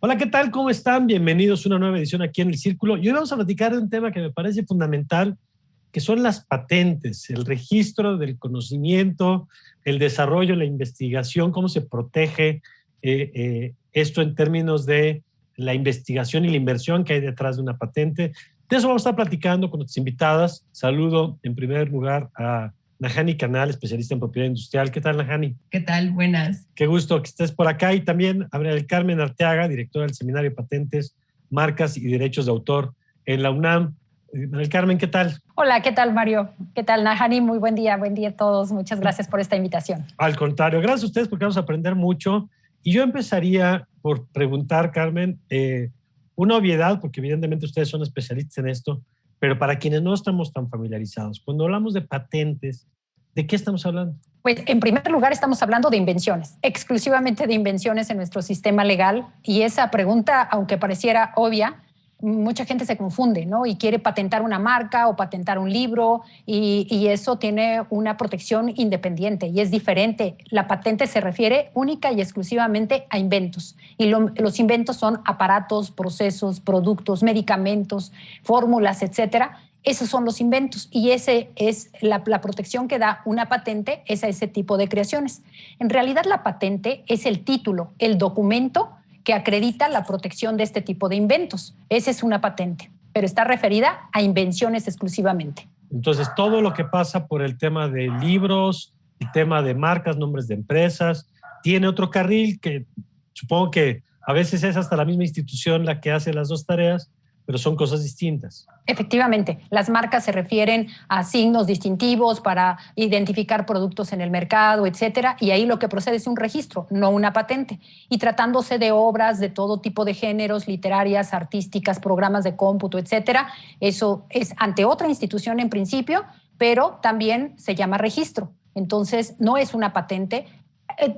Hola, ¿qué tal? ¿Cómo están? Bienvenidos a una nueva edición aquí en El Círculo. Y hoy vamos a platicar de un tema que me parece fundamental, que son las patentes, el registro del conocimiento, el desarrollo, la investigación, cómo se protege esto en términos de la investigación y la inversión que hay detrás de una patente. De eso vamos a estar platicando con nuestras invitadas. Saludo en primer lugar a Najani Canal, especialista en propiedad industrial. ¿Qué tal, Najani? ¿Qué tal? Buenas. Qué gusto que estés por acá. Y también a María del Carmen Arteaga, directora del Seminario de Patentes, Marcas y Derechos de Autor en la UNAM. María del Carmen, ¿qué tal? Hola, ¿qué tal, Mario? ¿Qué tal, Najani? Muy buen día a todos. Muchas gracias por esta invitación. Al contrario, gracias a ustedes porque vamos a aprender mucho. Y yo empezaría por preguntar, Carmen, una obviedad, porque evidentemente ustedes son especialistas en esto, pero para quienes no estamos tan familiarizados, cuando hablamos de patentes, ¿de qué estamos hablando? Pues, en primer lugar, estamos hablando de invenciones, exclusivamente de invenciones en nuestro sistema legal. Y esa pregunta, aunque pareciera obvia, mucha gente se confunde, ¿no? Y quiere patentar una marca o patentar un libro y eso tiene una protección independiente y es diferente. La patente se refiere única y exclusivamente a inventos. Y los inventos son aparatos, procesos, productos, medicamentos, fórmulas, etcétera. Esos son los inventos y ese es la protección que da una patente es a ese tipo de creaciones. En realidad, la patente es el título, el documento que acredita la protección de este tipo de inventos. Esa es una patente, pero está referida a invenciones exclusivamente. Entonces, todo lo que pasa por el tema de libros, el tema de marcas, nombres de empresas, tiene otro carril que supongo que a veces es hasta la misma institución la que hace las dos tareas, pero son cosas distintas. Efectivamente, las marcas se refieren a signos distintivos para identificar productos en el mercado, etcétera, y ahí lo que procede es un registro, no una patente. Y tratándose de obras de todo tipo de géneros, literarias, artísticas, programas de cómputo, etcétera, eso es ante otra institución en principio, pero también se llama registro. Entonces, no es una patente.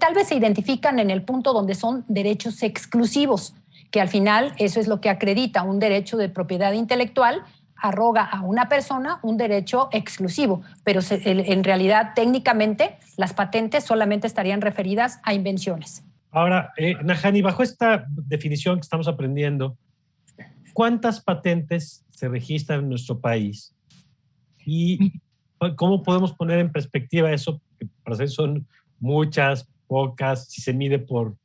Tal vez se identifican en el punto donde son derechos exclusivos, que al final eso es lo que acredita un derecho de propiedad intelectual, arroga a una persona un derecho exclusivo, pero en realidad técnicamente las patentes solamente estarían referidas a invenciones. Ahora, Najani, bajo esta definición que estamos aprendiendo, ¿cuántas patentes se registran en nuestro país? ¿Y cómo podemos poner en perspectiva eso? Que para ser son muchas, pocas, si se mide por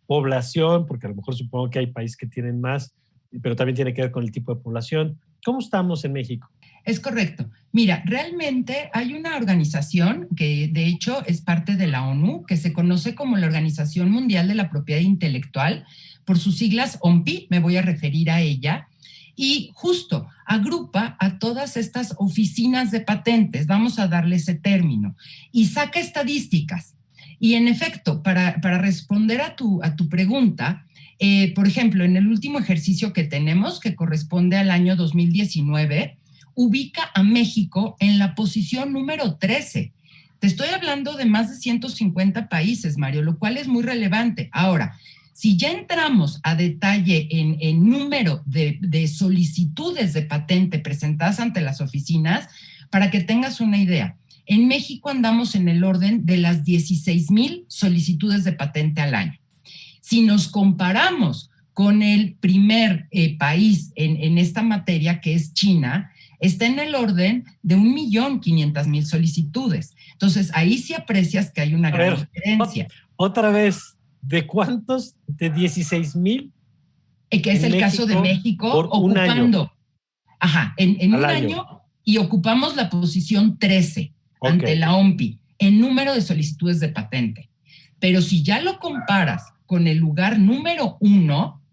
población, porque a lo mejor supongo que hay países que tienen más, pero también tiene que ver con el tipo de población. ¿Cómo estamos en México? Es correcto. Mira, realmente hay una organización que de hecho es parte de la ONU, que se conoce como la Organización Mundial de la Propiedad Intelectual, por sus siglas OMPI, me voy a referir a ella, y justo agrupa a todas estas oficinas de patentes, vamos a darle ese término, y saca estadísticas. Y en efecto, para responder a tu pregunta, por ejemplo, en el último ejercicio que tenemos, que corresponde al año 2019, ubica a México en la posición número 13. Te estoy hablando de más de 150 países, Mario, lo cual es muy relevante. Ahora, si ya entramos a detalle en número de solicitudes de patente presentadas ante las oficinas, para que tengas una idea, en México andamos en el orden de las 16,000 solicitudes de patente al año. Si nos comparamos con el primer país en esta materia, que es China, está en el orden de 1,500,000 solicitudes. Entonces, ahí sí aprecias que hay una gran diferencia. Otra vez, ¿de cuántos? ¿De 16,000? Que es el caso de México, ocupando en un año y ocupamos la posición 13. Ante la OMPI, en número de solicitudes de patente. Pero si ya lo comparas con el lugar número 1,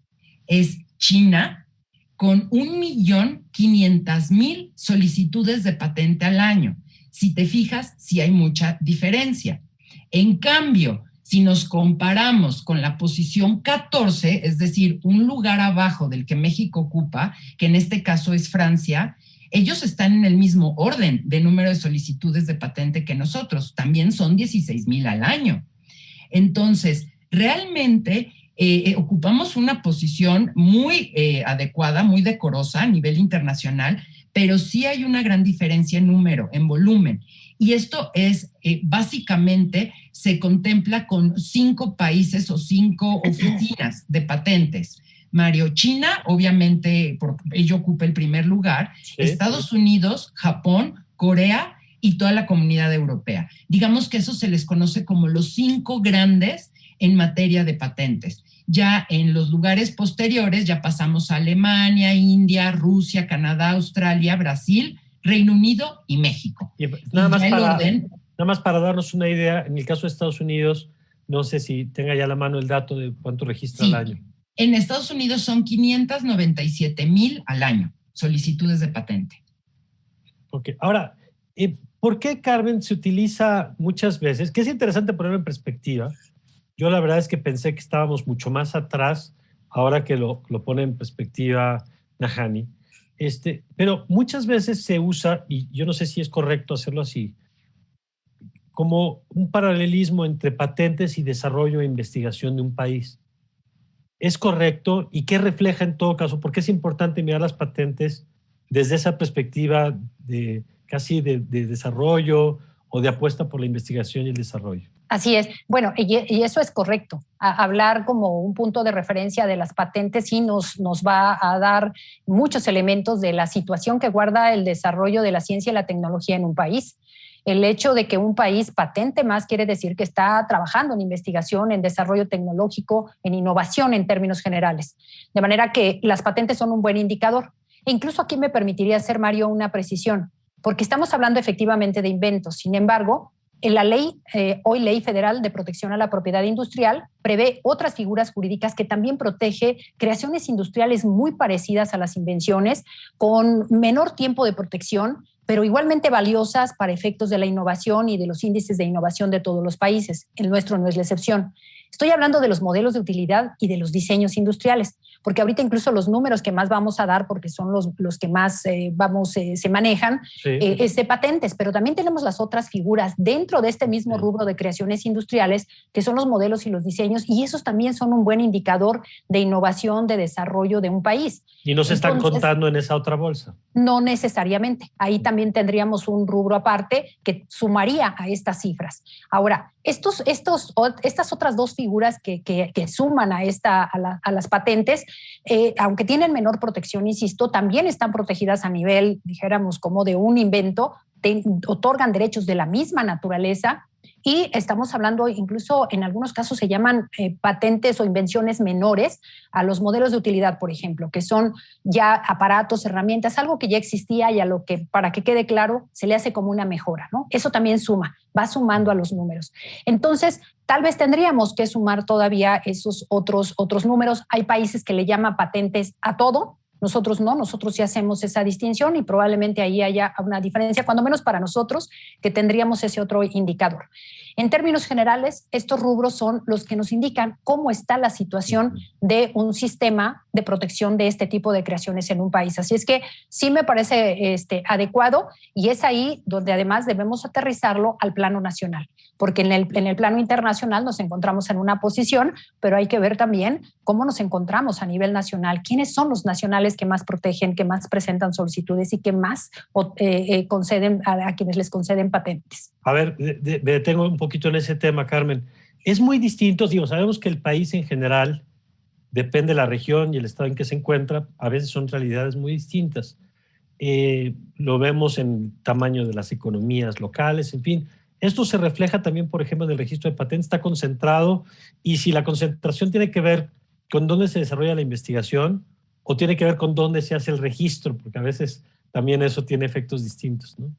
es China, con 1,500,000 solicitudes de patente al año. Si te fijas, sí hay mucha diferencia. En cambio, si nos comparamos con la posición 14, es decir, un lugar abajo del que México ocupa, que en este caso es Francia, ellos están en el mismo orden de número de solicitudes de patente que nosotros. También son 16,000 al año. Entonces, realmente ocupamos una posición muy adecuada, muy decorosa a nivel internacional, pero sí hay una gran diferencia en número, en volumen. Y esto es, básicamente, se contempla con 5 países o 5 oficinas de patentes. Mario. China, obviamente, ello ocupa el primer lugar. Sí, Estados Unidos, Japón, Corea y toda la comunidad europea. Digamos que eso se les conoce como los 5 grandes en materia de patentes. Ya en los lugares posteriores ya pasamos a Alemania, India, Rusia, Canadá, Australia, Brasil, Reino Unido y México. Y nada más para darnos una idea, en el caso de Estados Unidos, no sé si tenga ya a la mano el dato de cuánto registra al año. En Estados Unidos son 597,000 al año solicitudes de patente. Ok, ahora, ¿por qué, Carmen, se utiliza muchas veces? Que es interesante ponerlo en perspectiva. Yo la verdad es que pensé que estábamos mucho más atrás, ahora que lo pone en perspectiva Nahani. Pero muchas veces se usa, y yo no sé si es correcto hacerlo así, como un paralelismo entre patentes y desarrollo e investigación de un país. ¿Es correcto? ¿Y qué refleja en todo caso? Porque es importante mirar las patentes desde esa perspectiva casi de desarrollo o de apuesta por la investigación y el desarrollo. Así es. Bueno, y eso es correcto. Hablar como un punto de referencia de las patentes sí nos va a dar muchos elementos de la situación que guarda el desarrollo de la ciencia y la tecnología en un país. El hecho de que un país patente más quiere decir que está trabajando en investigación, en desarrollo tecnológico, en innovación en términos generales. De manera que las patentes son un buen indicador. E incluso aquí me permitiría hacer, Mario, una precisión, porque estamos hablando efectivamente de inventos. Sin embargo, en la ley, hoy Ley Federal de Protección a la Propiedad Industrial, prevé otras figuras jurídicas que también protege creaciones industriales muy parecidas a las invenciones, con menor tiempo de protección, pero igualmente valiosas para efectos de la innovación y de los índices de innovación de todos los países. El nuestro no es la excepción. Estoy hablando de los modelos de utilidad y de los diseños industriales, porque ahorita incluso los números que más vamos a dar, porque son los que más se manejan, es de patentes, pero también tenemos las otras figuras dentro de este mismo rubro de creaciones industriales, que son los modelos y los diseños, y esos también son un buen indicador de innovación, de desarrollo de un país. ¿Y no se están contando en esa otra bolsa? No necesariamente. Ahí también tendríamos un rubro aparte que sumaría a estas cifras. Ahora, estas otras dos figuras que suman a las patentes, aunque tienen menor protección, insisto, también están protegidas a nivel, dijéramos, como de un invento, otorgan derechos de la misma naturaleza. Y estamos hablando, incluso en algunos casos se llaman patentes o invenciones menores a los modelos de utilidad, por ejemplo, que son ya aparatos, herramientas, algo que ya existía y a lo que, para que quede claro, se le hace como una mejora, ¿no? Eso también suma, va sumando a los números. Entonces, tal vez tendríamos que sumar todavía esos otros números. Hay países que le llaman patentes a todo. Nosotros no, nosotros sí hacemos esa distinción y probablemente ahí haya una diferencia, cuando menos para nosotros, que tendríamos ese otro indicador. En términos generales, estos rubros son los que nos indican cómo está la situación de un sistema de protección de este tipo de creaciones en un país. Así es que sí me parece adecuado, y es ahí donde además debemos aterrizarlo al plano nacional, porque en el plano internacional nos encontramos en una posición, pero hay que ver también cómo nos encontramos a nivel nacional, quiénes son los nacionales que más protegen, que más presentan solicitudes y que más conceden a quienes les conceden patentes. A ver, me detengo un poquito en ese tema, Carmen. Es muy distinto, digo, sabemos que el país en general, depende de la región y el estado en que se encuentra, a veces son realidades muy distintas. Lo vemos en el tamaño de las economías locales, en fin. Esto se refleja también, por ejemplo, en el registro de patentes, está concentrado, y si la concentración tiene que ver con dónde se desarrolla la investigación o tiene que ver con dónde se hace el registro, porque a veces también eso tiene efectos distintos, ¿no?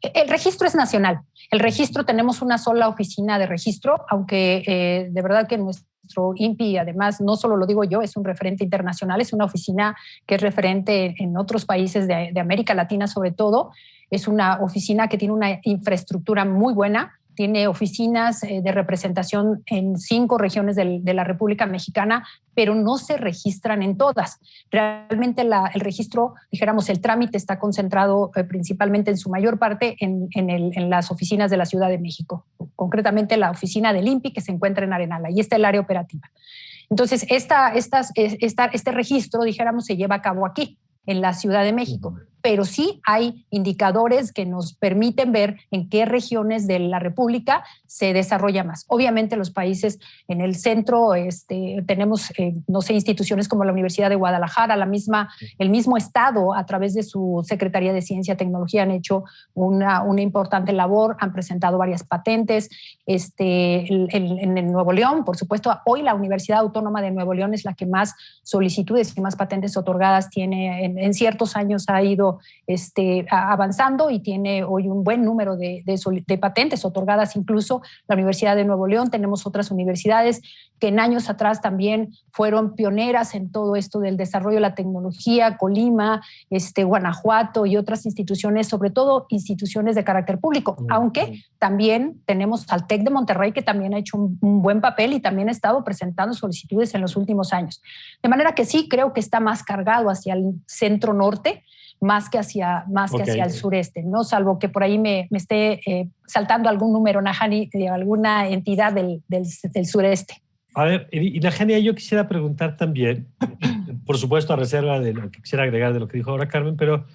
El registro es nacional. El registro, tenemos una sola oficina de registro, aunque de verdad que nuestro INPI, además, no solo lo digo yo, es un referente internacional, es una oficina que es referente en otros países de América Latina sobre todo. Es una oficina que tiene una infraestructura muy buena, tiene oficinas de representación en 5 regiones de la República Mexicana, pero no se registran en todas. Realmente el registro, dijéramos, el trámite está concentrado principalmente en su mayor parte en las oficinas de la Ciudad de México, concretamente la oficina del INPI que se encuentra en Arenal, ahí está el área operativa. Entonces, este registro, dijéramos, se lleva a cabo aquí, en la Ciudad de México. pero sí hay indicadores que nos permiten ver en qué regiones de la República se desarrolla más. Obviamente los países en el centro tenemos, no sé, instituciones como la Universidad de Guadalajara, el mismo Estado, a través de su Secretaría de Ciencia y Tecnología, han hecho una importante labor, han presentado varias patentes. En Nuevo León, por supuesto, hoy la Universidad Autónoma de Nuevo León es la que más solicitudes y más patentes otorgadas tiene. En ciertos años ha ido avanzando y tiene hoy un buen número de patentes otorgadas. Incluso la Universidad de Nuevo León, tenemos otras universidades que en años atrás también fueron pioneras en todo esto del desarrollo de la tecnología, Colima, Guanajuato y otras instituciones, sobre todo instituciones de carácter público, aunque también tenemos al TEC de Monterrey, que también ha hecho un buen papel y también ha estado presentando solicitudes en los últimos años. De manera que sí, creo que está más cargado hacia el centro norte, más que hacia el sureste, ¿no? Salvo que por ahí me esté saltando algún número, Najani, de alguna entidad del sureste. A ver, y Najani, yo quisiera preguntar también, por supuesto a reserva de lo que quisiera agregar de lo que dijo ahora Carmen, pero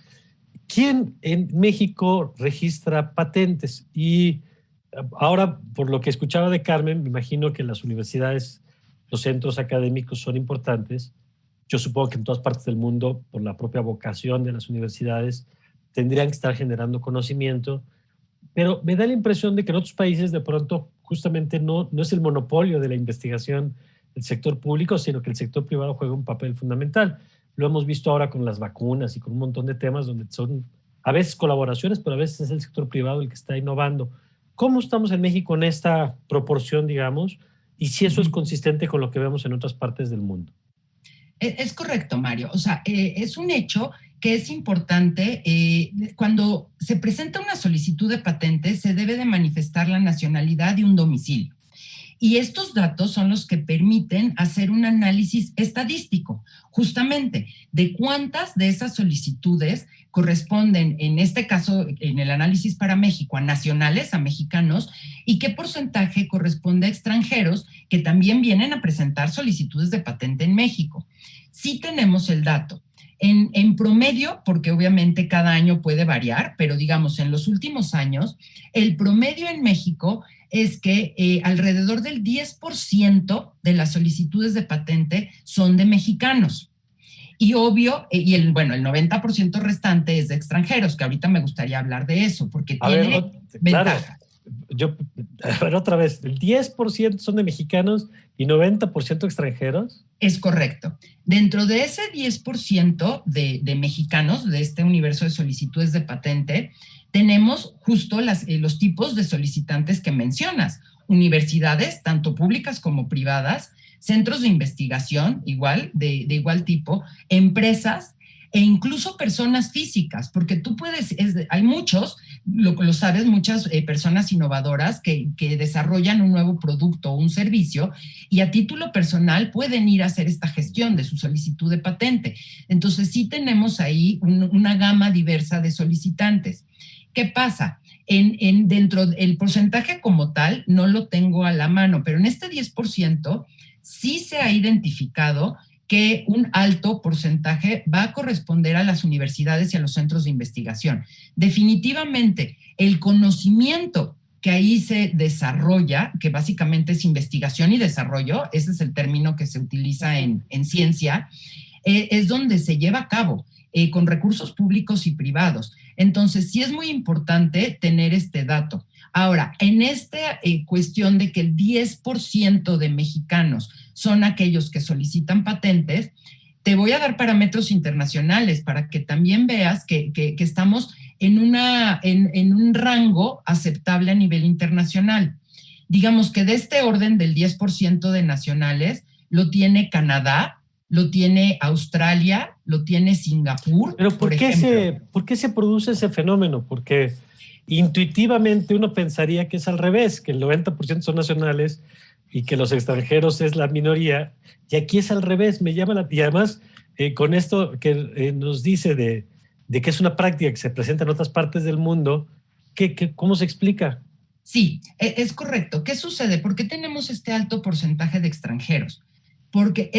¿quién en México registra patentes? Y ahora, por lo que escuchaba de Carmen, me imagino que las universidades, los centros académicos son importantes. Yo supongo que en todas partes del mundo, por la propia vocación de las universidades, tendrían que estar generando conocimiento, pero me da la impresión de que en otros países de pronto justamente no es el monopolio de la investigación del sector público, sino que el sector privado juega un papel fundamental. Lo hemos visto ahora con las vacunas y con un montón de temas donde son a veces colaboraciones, pero a veces es el sector privado el que está innovando. ¿Cómo estamos en México en esta proporción, digamos? Y si eso es consistente con lo que vemos en otras partes del mundo. Es correcto, Mario. O sea, es un hecho que es importante. Cuando se presenta una solicitud de patente, se debe de manifestar la nacionalidad y un domicilio. Y estos datos son los que permiten hacer un análisis estadístico, justamente, de cuántas de esas solicitudes corresponden, en este caso, en el análisis para México, a nacionales, a mexicanos, y qué porcentaje corresponde a extranjeros que también vienen a presentar solicitudes de patente en México. Sí tenemos el dato. En promedio, porque obviamente cada año puede variar, pero digamos, en los últimos años, el promedio en México es que alrededor del 10% de las solicitudes de patente son de mexicanos. Y obvio, el 90% restante es de extranjeros, que ahorita me gustaría hablar de eso, porque tiene ventaja. Pero otra vez, ¿el 10% son de mexicanos y 90% extranjeros? Es correcto. Dentro de ese 10% de mexicanos, de este universo de solicitudes de patente, tenemos justo los tipos de solicitantes que mencionas. Universidades, tanto públicas como privadas, centros de investigación, de igual tipo, empresas e incluso personas físicas, porque tú hay muchos, lo sabes, muchas personas innovadoras que desarrollan un nuevo producto o un servicio y a título personal pueden ir a hacer esta gestión de su solicitud de patente. Entonces sí tenemos ahí una gama diversa de solicitantes. ¿Qué pasa? Dentro del porcentaje como tal no lo tengo a la mano, pero en este 10% sí se ha identificado que un alto porcentaje va a corresponder a las universidades y a los centros de investigación. Definitivamente, el conocimiento que ahí se desarrolla, que básicamente es investigación y desarrollo, ese es el término que se utiliza en ciencia, es donde se lleva a cabo con recursos públicos y privados. Entonces, sí es muy importante tener este dato. Ahora, en esta cuestión de que el 10% de mexicanos son aquellos que solicitan patentes, te voy a dar parámetros internacionales para que también veas que estamos en un rango aceptable a nivel internacional. Digamos que de este orden del 10% de nacionales lo tiene Canadá, lo tiene Australia, lo tiene Singapur. Pero ¿por qué se produce ese fenómeno? Porque intuitivamente uno pensaría que es al revés, que el 90% son nacionales y que los extranjeros es la minoría, y aquí es al revés. Y además, con esto que nos dice de que es una práctica que se presenta en otras partes del mundo, ¿cómo se explica? Sí, es correcto. ¿Qué sucede? ¿Por qué tenemos este alto porcentaje de extranjeros?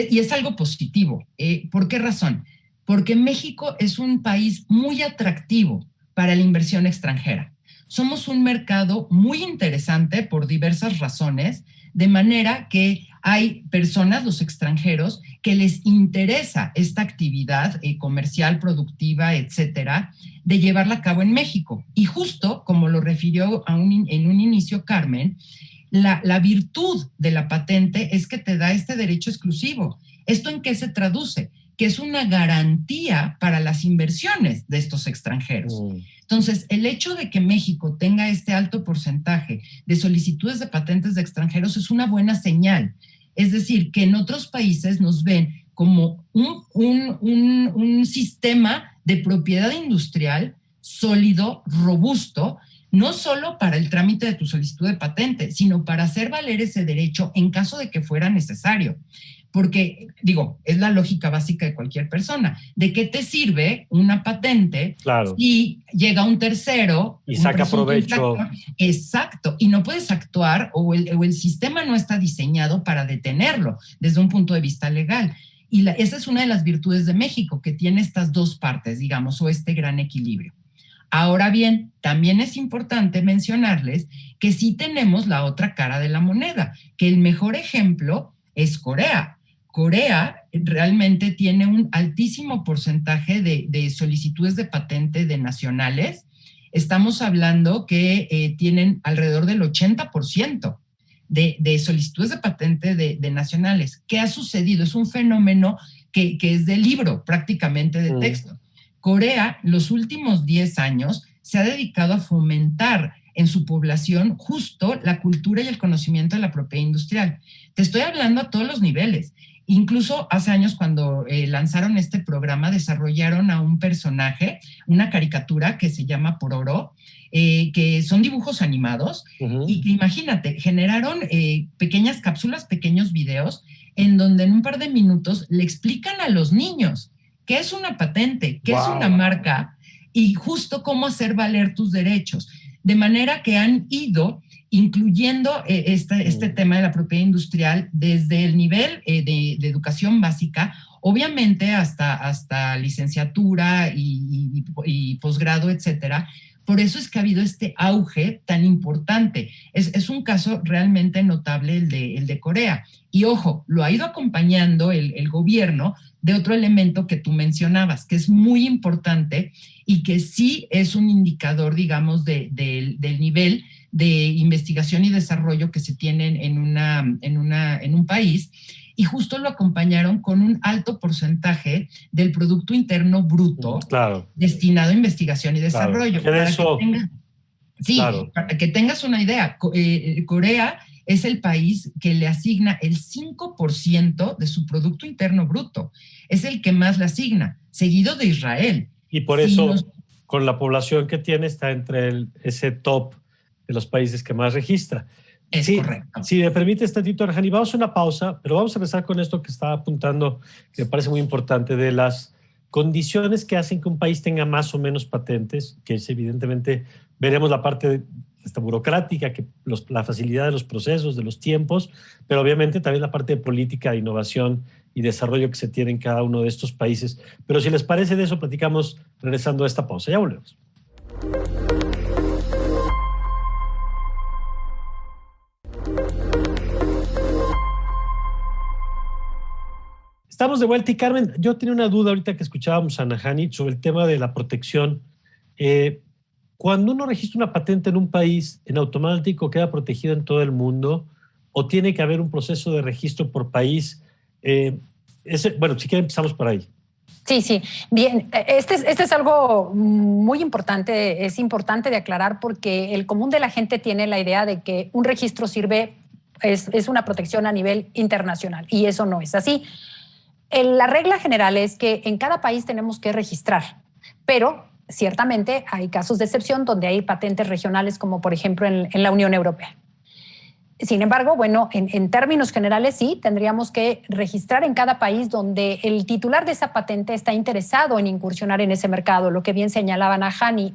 Y es algo positivo. ¿Por qué razón? porque México es un país muy atractivo para la inversión extranjera. Somos un mercado muy interesante por diversas razones, de manera que hay personas, los extranjeros, que les interesa esta actividad comercial, productiva, etcétera, de llevarla a cabo en México. Y justo, como lo refirió en un inicio Carmen, la virtud de la patente es que te da este derecho exclusivo. ¿Esto en qué se traduce? Que es una garantía para las inversiones de estos extranjeros. Entonces, el hecho de que México tenga este alto porcentaje de solicitudes de patentes de extranjeros es una buena señal. Es decir, que en otros países nos ven como un sistema de propiedad industrial sólido, robusto, no solo para el trámite de tu solicitud de patente, sino para hacer valer ese derecho en caso de que fuera necesario. Porque, digo, es la lógica básica de cualquier persona. ¿De qué te sirve una patente si llega un tercero y saca provecho? Exacto, y no puedes actuar o el sistema no está diseñado para detenerlo desde un punto de vista legal. Y esa es una de las virtudes de México, que tiene estas dos partes, digamos, o este gran equilibrio. Ahora bien, también es importante mencionarles que sí tenemos la otra cara de la moneda, que el mejor ejemplo es Corea. Corea realmente tiene un altísimo porcentaje de solicitudes de patente de nacionales. Estamos hablando que tienen alrededor del 80% de solicitudes de patente de nacionales. ¿Qué ha sucedido? Es un fenómeno que es de libro, prácticamente de texto. Corea, los últimos 10 años, se ha dedicado a fomentar en su población justo la cultura y el conocimiento de la propiedad industrial. Te estoy hablando a todos los niveles. Incluso hace años, cuando lanzaron este programa, desarrollaron a un personaje, una caricatura que se llama Pororo, que son dibujos animados, y que, imagínate, generaron pequeñas cápsulas, pequeños videos, en donde en un par de minutos le explican a los niños qué es una patente, qué es una marca, y justo cómo hacer valer tus derechos. De manera que han ido incluyendo este tema de la propiedad industrial desde el nivel de educación básica, obviamente hasta licenciatura y posgrado, etcétera. Por eso es que ha habido este auge tan importante. Es un caso realmente notable el de Corea. Y ojo, lo ha ido acompañando el gobierno de otro elemento que tú mencionabas, que es muy importante y que sí es un indicador, digamos, del nivel de investigación y desarrollo que se tienen en un país, y justo lo acompañaron con un alto porcentaje del Producto Interno Bruto destinado a investigación y desarrollo. Para que tengas una idea, Corea es el país que le asigna el 5% de su Producto Interno Bruto. Es el que más le asigna, seguido de Israel. Y por eso, con la población que tiene, está entre ese top de los países que más registra. Es correcto. Si me permite, tantito, Arjani, vamos a una pausa, pero vamos a empezar con esto que estaba apuntando, que me parece muy importante, de las condiciones que hacen que un país tenga más o menos patentes, que es evidentemente, veremos la parte burocrática, que la facilidad de los procesos, de los tiempos, pero obviamente también la parte de política, innovación y desarrollo que se tiene en cada uno de estos países. Pero si les parece, de eso platicamos regresando a esta pausa. Ya volvemos. Estamos de vuelta y, Carmen, yo tenía una duda ahorita que escuchábamos a Nahani sobre el tema de la protección. Cuando uno registra una patente en un país, ¿en automático queda protegido en todo el mundo o tiene que haber un proceso de registro por país? Bueno, si quieren empezamos por ahí. Sí. Bien, este es algo muy importante, es importante de aclarar porque el común de la gente tiene la idea de que un registro sirve, es una protección a nivel internacional, y eso no es así. La regla general es que en cada país tenemos que registrar, pero ciertamente hay casos de excepción donde hay patentes regionales, como por ejemplo en la Unión Europea. Sin embargo, bueno, en términos generales sí, tendríamos que registrar en cada país donde el titular de esa patente está interesado en incursionar en ese mercado. Lo que bien señalaba Nahani,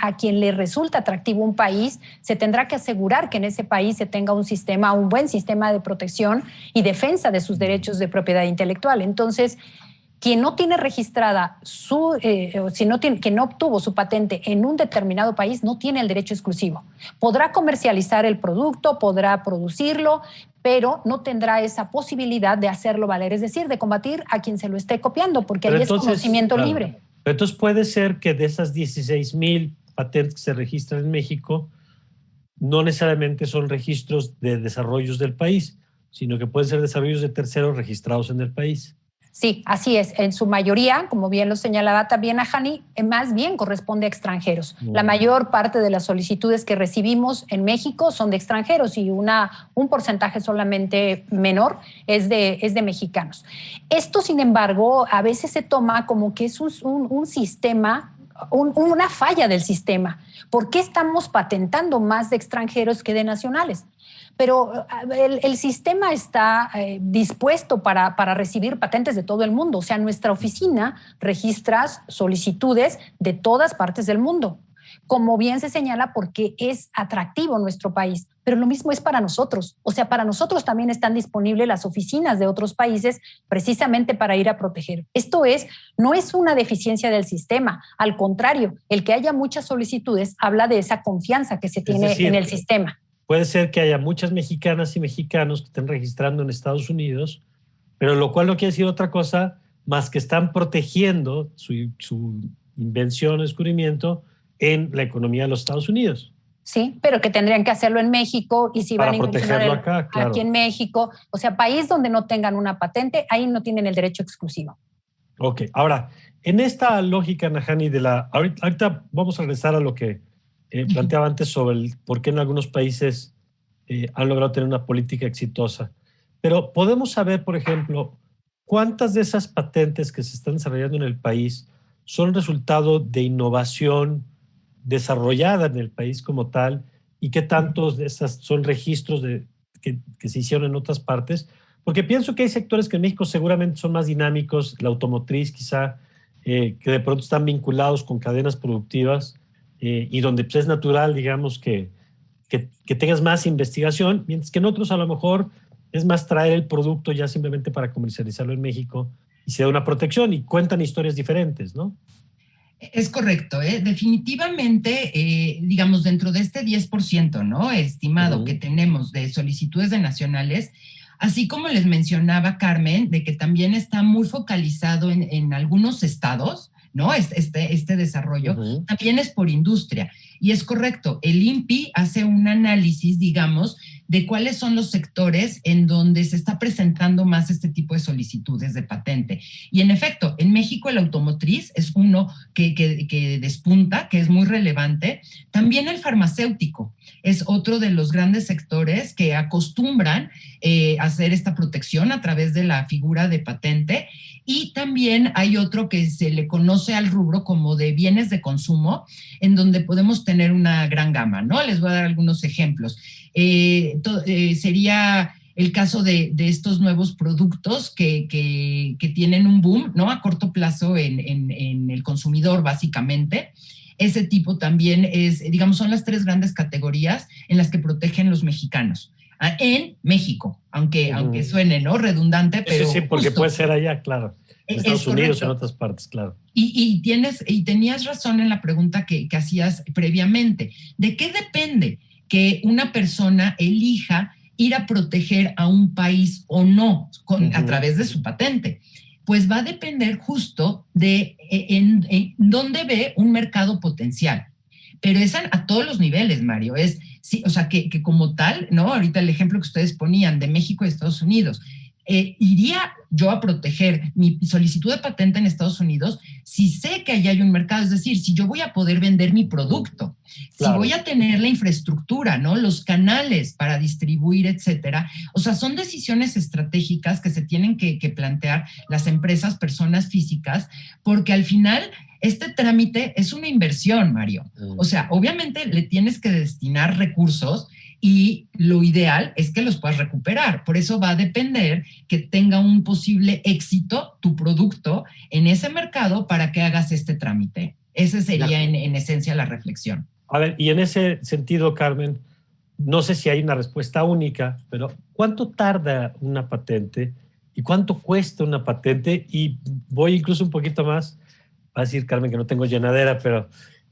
a quien le resulta atractivo un país, se tendrá que asegurar que en ese país se tenga un buen sistema de protección y defensa de sus derechos de propiedad intelectual. Entonces, quien no tiene registrada que no obtuvo su patente en un determinado país no tiene el derecho exclusivo. Podrá comercializar el producto, podrá producirlo, pero no tendrá esa posibilidad de hacerlo valer, es decir, de combatir a quien se lo esté copiando, porque ahí es conocimiento libre. Pero entonces puede ser que de esas 16,000 patentes que se registran en México, no necesariamente son registros de desarrollos del país, sino que pueden ser desarrollos de terceros registrados en el país. Sí, así es. En su mayoría, como bien lo señalaba también Ajani, más bien corresponde a extranjeros. La mayor parte de las solicitudes que recibimos en México son de extranjeros y un porcentaje solamente menor es de mexicanos. Esto, sin embargo, a veces se toma como que es un sistema, una falla del sistema. ¿Por qué estamos patentando más de extranjeros que de nacionales? Pero el sistema está dispuesto para recibir patentes de todo el mundo. O sea, nuestra oficina registra solicitudes de todas partes del mundo. Como bien se señala, porque es atractivo nuestro país. Pero lo mismo es para nosotros. O sea, para nosotros también están disponibles las oficinas de otros países precisamente para ir a proteger. Esto no es una deficiencia del sistema. Al contrario, el que haya muchas solicitudes habla de esa confianza que se tiene en el sistema. Puede ser que haya muchas mexicanas y mexicanos que estén registrando en Estados Unidos, pero lo cual no quiere decir otra cosa más que están protegiendo su invención o descubrimiento en la economía de los Estados Unidos. Sí, pero que tendrían que hacerlo en México y si van a protegerlo acá, claro. Aquí en México, o sea, país donde no tengan una patente, ahí no tienen el derecho exclusivo. Ok, ahora, en esta lógica, Najani, ahorita vamos a regresar a lo que planteaba antes sobre por qué en algunos países han logrado tener una política exitosa. Pero podemos saber, por ejemplo, cuántas de esas patentes que se están desarrollando en el país son resultado de innovación desarrollada en el país como tal y qué tantos de esas son registros que se hicieron en otras partes. Porque pienso que hay sectores que en México seguramente son más dinámicos, la automotriz quizá, que de pronto están vinculados con cadenas productivas, y donde pues, es natural, digamos, que tengas más investigación, mientras que en otros a lo mejor es más traer el producto ya simplemente para comercializarlo en México y se da una protección y cuentan historias diferentes, ¿no? Es correcto, definitivamente, digamos, dentro de este 10%, ¿no? Estimado que tenemos de solicitudes de nacionales, así como les mencionaba Carmen, de que también está muy focalizado en algunos estados, ¿no? Este desarrollo también es por industria. Y es correcto, el INPI hace un análisis, digamos, de cuáles son los sectores en donde se está presentando más este tipo de solicitudes de patente. Y en efecto, en México el automotriz es uno que despunta, que es muy relevante. También el farmacéutico es otro de los grandes sectores que acostumbran hacer esta protección a través de la figura de patente. Y también hay otro que se le conoce al rubro como de bienes de consumo, en donde podemos tener una gran gama, ¿no? Les voy a dar algunos ejemplos. Sería el caso de estos nuevos productos que tienen un boom, ¿no? A corto plazo en el consumidor, básicamente. Ese tipo también es, digamos, son las tres grandes categorías en las que protegen los mexicanos. En México, aunque suene, ¿no? Redundante, pero sí, porque justo puede ser allá, claro. En Estados Unidos, en otras partes, claro. Y tenías razón en la pregunta que hacías previamente. ¿De qué depende que una persona elija ir a proteger a un país o no a través de su patente? Pues va a depender justo de en dónde ve un mercado potencial. Pero es a todos los niveles, Mario. Sí, o sea, que como tal, ¿no? Ahorita el ejemplo que ustedes ponían de México y Estados Unidos. ¿Iría yo a proteger mi solicitud de patente en Estados Unidos si sé que allá hay un mercado? Es decir, si yo voy a poder vender mi producto, claro, si voy a tener la infraestructura, ¿no? Los canales para distribuir, etcétera. O sea, son decisiones estratégicas que se tienen que plantear las empresas, personas físicas, porque al final este trámite es una inversión, Mario. O sea, obviamente le tienes que destinar recursos y lo ideal es que los puedas recuperar. Por eso va a depender que tenga un posible éxito tu producto en ese mercado para que hagas este trámite. Esa sería en esencia la reflexión. A ver, y en ese sentido, Carmen, no sé si hay una respuesta única, pero ¿cuánto tarda una patente ¿Y cuánto cuesta una patente? Y voy incluso un poquito más, va a decir Carmen que no tengo llenadera, pero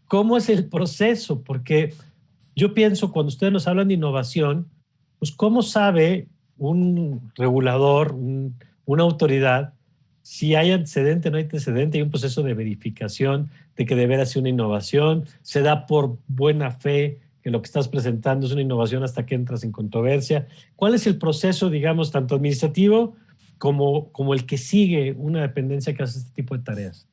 ¿cómo es el proceso? Porque yo pienso, cuando ustedes nos hablan de innovación, pues ¿cómo sabe un regulador, una autoridad, si hay antecedente o no hay antecedente? Hay un proceso de verificación de que de veras sea una innovación, se da por buena fe que lo que estás presentando es una innovación hasta que entras en controversia. ¿Cuál es el proceso, digamos, tanto administrativo como el que sigue una dependencia que hace este tipo de tareas?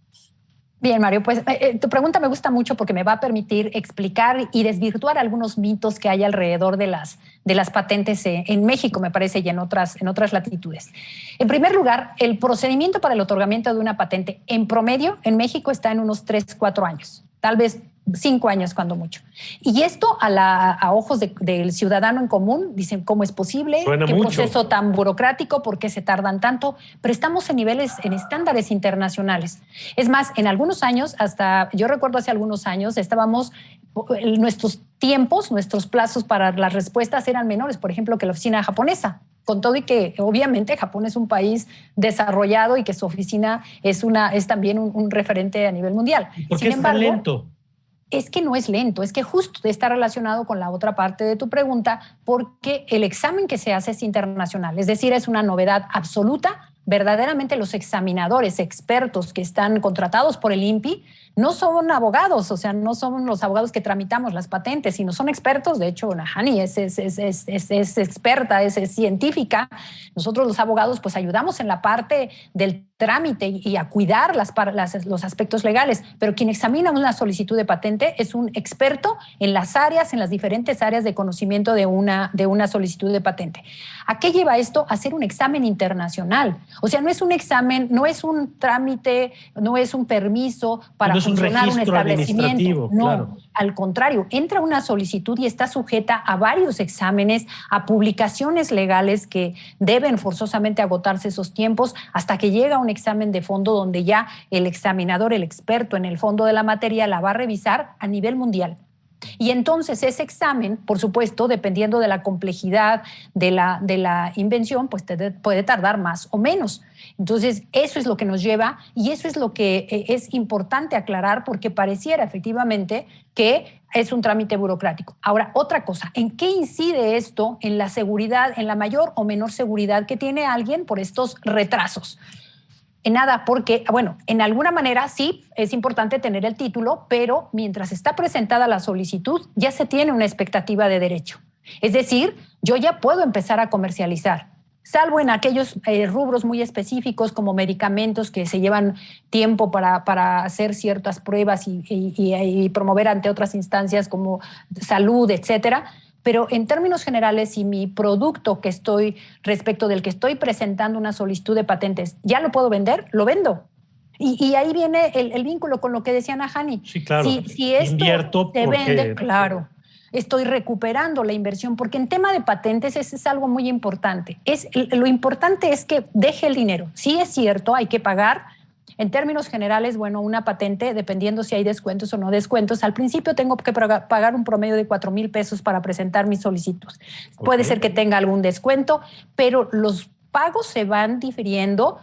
Bien, Mario, pues tu pregunta me gusta mucho porque me va a permitir explicar y desvirtuar algunos mitos que hay alrededor de las patentes en México, me parece, y en otras latitudes. En primer lugar, el procedimiento para el otorgamiento de una patente en promedio en México está en unos 3-4 años, tal vez 5 años cuando mucho. Y esto a ojos del ciudadano en común, dicen, ¿cómo es posible? Suena ¿Qué mucho. proceso tan burocrático? ¿Por qué se tardan tanto? Pero estamos en estándares internacionales. Es más, en algunos años, yo recuerdo hace algunos años, nuestros tiempos, nuestros plazos para las respuestas eran menores, por ejemplo, que la oficina japonesa. Con todo y que obviamente Japón es un país desarrollado y que su oficina es también un referente a nivel mundial. ¿Por qué es tan lento? Es que no es lento, es que justo está relacionado con la otra parte de tu pregunta, porque el examen que se hace es internacional, es decir, es una novedad absoluta. Verdaderamente los examinadores expertos que están contratados por el INPI no son abogados, o sea, no son los abogados que tramitamos las patentes, sino son expertos. De hecho, Nahani es experta, es científica. Nosotros los abogados pues ayudamos en la parte del trámite y a cuidar los aspectos legales, pero quien examina una solicitud de patente es un experto en las diferentes áreas de conocimiento de una solicitud de patente. ¿A qué lleva esto? A hacer un examen internacional. O sea, no es un examen, no es un trámite, no es un permiso para funcionar un establecimiento. No, claro. Al contrario, entra una solicitud y está sujeta a varios exámenes, a publicaciones legales que deben forzosamente agotarse esos tiempos hasta que llega un examen de fondo donde ya el examinador, el experto en el fondo de la materia, la va a revisar a nivel mundial. Y entonces ese examen, por supuesto, dependiendo de la complejidad de la invención, pues puede tardar más o menos. Entonces, eso es lo que nos lleva, y eso es lo que es importante aclarar, porque pareciera efectivamente que es un trámite burocrático. Ahora, otra cosa, ¿en qué incide esto en la seguridad, en la mayor o menor seguridad que tiene alguien por estos retrasos? En nada, porque, bueno, en alguna manera sí es importante tener el título, pero mientras está presentada la solicitud ya se tiene una expectativa de derecho. Es decir, yo ya puedo empezar a comercializar, salvo en aquellos rubros muy específicos como medicamentos que se llevan tiempo para hacer ciertas pruebas y promover ante otras instancias como salud, etcétera. Pero en términos generales, si mi producto respecto del que estoy presentando una solicitud de patentes, ya lo puedo vender, lo vendo. Y ahí viene el vínculo con lo que decía Nahani. Sí, claro. Si esto invierto se vende, claro, estoy recuperando la inversión, porque en tema de patentes es algo muy importante. Lo importante es que deje el dinero. Sí es cierto, hay que pagar. En términos generales, bueno, una patente, dependiendo si hay descuentos o no descuentos, al principio tengo que pagar un promedio de 4,000 pesos para presentar mi solicitud. Okay. Puede ser que tenga algún descuento, pero los pagos se van difiriendo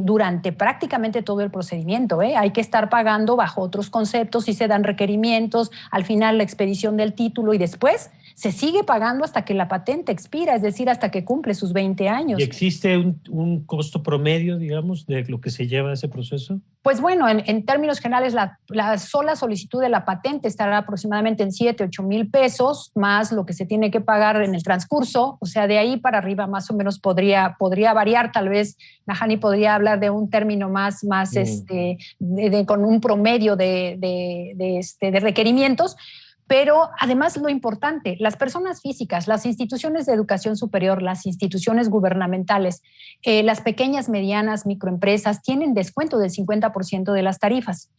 durante prácticamente todo el procedimiento. Hay que estar pagando bajo otros conceptos y se dan requerimientos, al final la expedición del título y después se sigue pagando hasta que la patente expira, es decir, hasta que cumple sus 20 años. ¿Y existe un costo promedio, digamos, de lo que se lleva ese proceso? Pues bueno, en términos generales, la sola solicitud de la patente estará aproximadamente en 7-8 mil pesos, más lo que se tiene que pagar en el transcurso. O sea, de ahí para arriba más o menos podría variar. Tal vez Nahani podría hablar de un término más con un promedio de requerimientos. Pero además lo importante, las personas físicas, las instituciones de educación superior, las instituciones gubernamentales, las pequeñas, medianas, microempresas tienen descuento del 50% de las tarifas.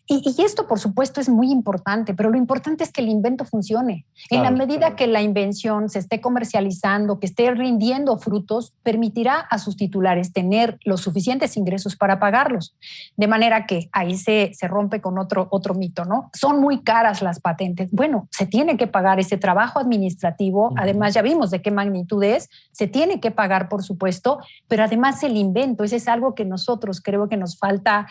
Y esto, por supuesto, es muy importante, pero lo importante es que el invento funcione. Claro, en la medida que la invención se esté comercializando, que esté rindiendo frutos, permitirá a sus titulares tener los suficientes ingresos para pagarlos. De manera que ahí se rompe con otro mito, ¿no? Son muy caras las patentes. bueno, se tiene que pagar ese trabajo administrativo, además ya vimos de qué magnitud es, se tiene que pagar, por supuesto, pero además el invento, ese es algo que nosotros creo que nos falta